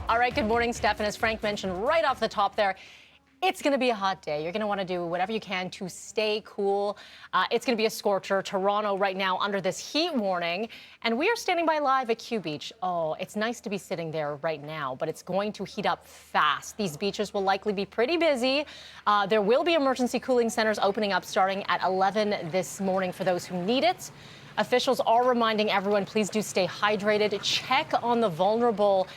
All right, good morning, Steph. And as Frank mentioned right off the top there, it's going to be a hot day. You're going to want to do whatever you can to stay cool. It's going to be a scorcher. Toronto right now under this heat warning. And we are standing by live at Q Beach. Oh, it's nice to be sitting there right now, but it's going to heat up fast. These beaches will likely be pretty busy. There will be emergency cooling centers opening up starting at 11 this morning for those who need it. Officials are reminding everyone, please do stay hydrated. Check on the vulnerable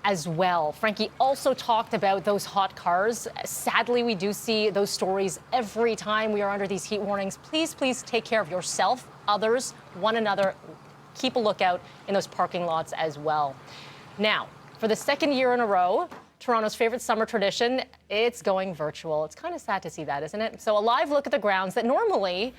as well. Frankie also talked about those hot cars. Sadly, we do see those stories every time we are under these heat warnings. Please take care of yourself, others, one another. Keep a lookout in those parking lots as well. Now, for the second year in a row, Toronto's favorite summer tradition, it's going virtual. It's kind of sad to see that, isn't it? So a live look at the grounds that normally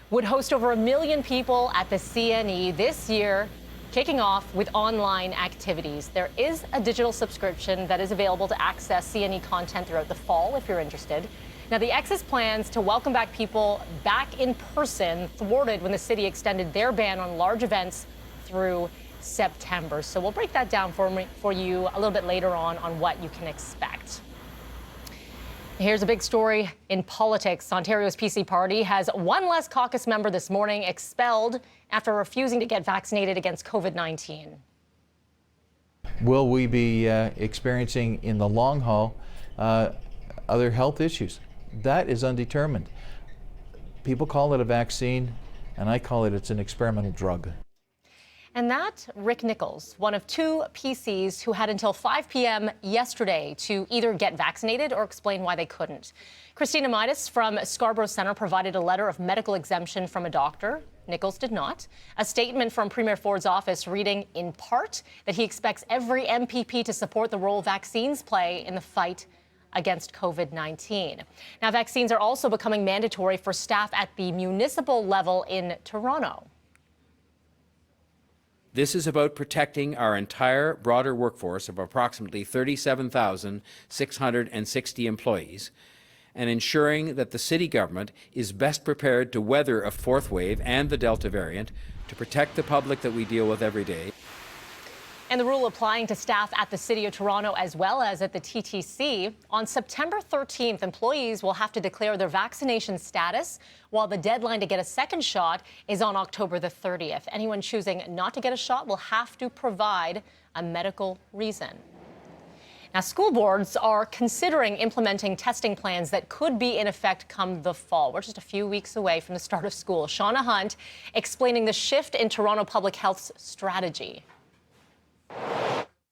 would host over 1 million people at the CNE this year, kicking off with online activities. There is a digital subscription that is available to access CNE content throughout the fall if you're interested. Now, the X's plans to welcome back people back in person thwarted when the city extended their ban on large events through September. So we'll break that down for you a little bit later on what you can expect. Here's a big story in politics. Ontario's PC party has one less caucus member this morning expelled after refusing to get vaccinated against COVID-19. Will we be experiencing in the long haul other health issues? That is undetermined. People call it a vaccine, and I call it's an experimental drug. And that, Rick Nichols, one of 2 PCs who had until 5 p.m. yesterday to either get vaccinated or explain why they couldn't. Christina Midas from Scarborough Centre provided a letter of medical exemption from a doctor. Nichols did not. A statement from Premier Ford's office reading, in part, that he expects every MPP to support the role vaccines play in the fight against COVID-19. Now, vaccines are also becoming mandatory for staff at the municipal level in Toronto. This is about protecting our entire broader workforce of approximately 37,660 employees and ensuring that the city government is best prepared to weather a 4th wave and the Delta variant to protect the public that we deal with every day. And the rule applying to staff at the City of Toronto as well as at the TTC. On September 13th, employees will have to declare their vaccination status, while the deadline to get a second shot is on October the 30th. Anyone choosing not to get a shot will have to provide a medical reason. Now, school boards are considering implementing testing plans that could be in effect come the fall. We're just a few weeks away from the start of school. Shauna Hunt explaining the shift in Toronto Public Health's strategy.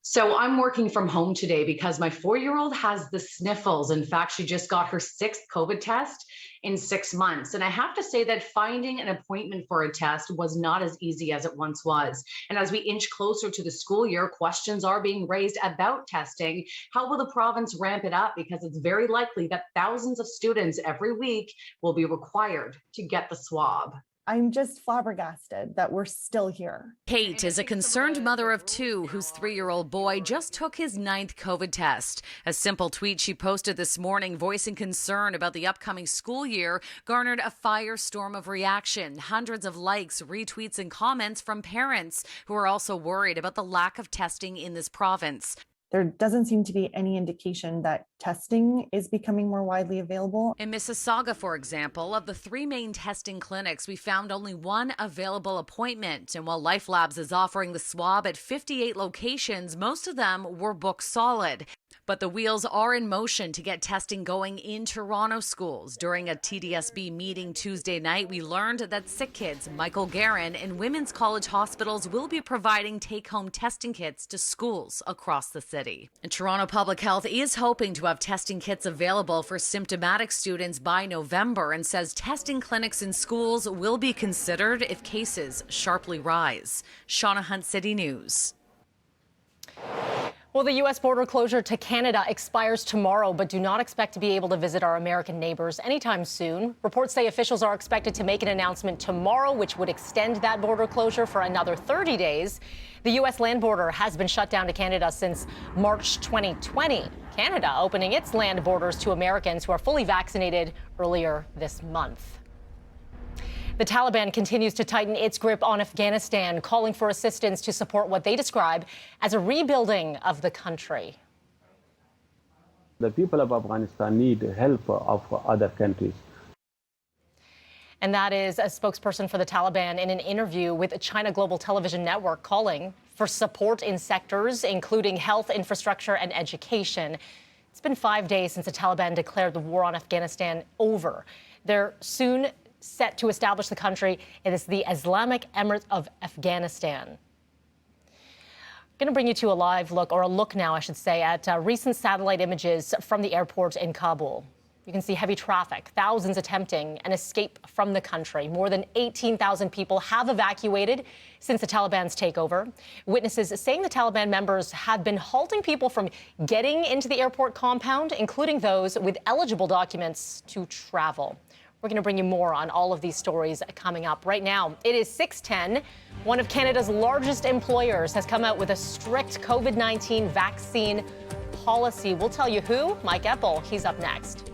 So I'm working from home today because my 4-year-old has the sniffles. In fact, she just got her 6th COVID test in 6 months. And I have to say that finding an appointment for a test was not as easy as it once was. And as we inch closer to the school year, questions are being raised about testing. How will the province ramp it up? Because it's very likely that thousands of students every week will be required to get the swab. I'm just flabbergasted that we're still here. Kate is a concerned mother of 2 whose 3-year-old boy just took his 9th COVID test. A simple tweet she posted this morning voicing concern about the upcoming school year garnered a firestorm of reaction. Hundreds of likes, retweets, and comments from parents who are also worried about the lack of testing in this province. There doesn't seem to be any indication that testing is becoming more widely available. In Mississauga, for example, of the 3 main testing clinics, we found only 1 available appointment. And while Life Labs is offering the swab at 58 locations, most of them were booked solid. But the wheels are in motion to get testing going in Toronto schools. During a TDSB meeting Tuesday night, we learned that Sick Kids, Michael Guerin, and women's college hospitals will be providing take-home testing kits to schools across the city. And Toronto Public Health is hoping to have testing kits available for symptomatic students by November and says testing clinics in schools will be considered if cases sharply rise. Shauna Hunt, City News. Well, the U.S. border closure to Canada expires tomorrow, but do not expect to be able to visit our American neighbors anytime soon. Reports say officials are expected to make an announcement tomorrow, which would extend that border closure for another 30 days. The U.S. land border has been shut down to Canada since March 2020. Canada opening its land borders to Americans who are fully vaccinated earlier this month. The Taliban continues to tighten its grip on Afghanistan, calling for assistance to support what they describe as a rebuilding of the country. The people of Afghanistan need help of other countries. And that is a spokesperson for the Taliban in an interview with China Global Television Network, calling for support in sectors including health, infrastructure, and education. It's been 5 days since the Taliban declared the war on Afghanistan over. They're soon set to establish the country as the Islamic Emirate of Afghanistan. I'm going to bring you to a live look, or a look now, I should say, at recent satellite images from the airport in Kabul. You can see heavy traffic, thousands attempting an escape from the country. More than 18,000 people have evacuated since the Taliban's takeover. Witnesses saying the Taliban members have been halting people from getting into the airport compound, including those with eligible documents to travel. We're going to bring you more on all of these stories coming up. Right now, it is 6:10. One of Canada's largest employers has come out with a strict COVID-19 vaccine policy. We'll tell you who. Mike Eppel, he's up next.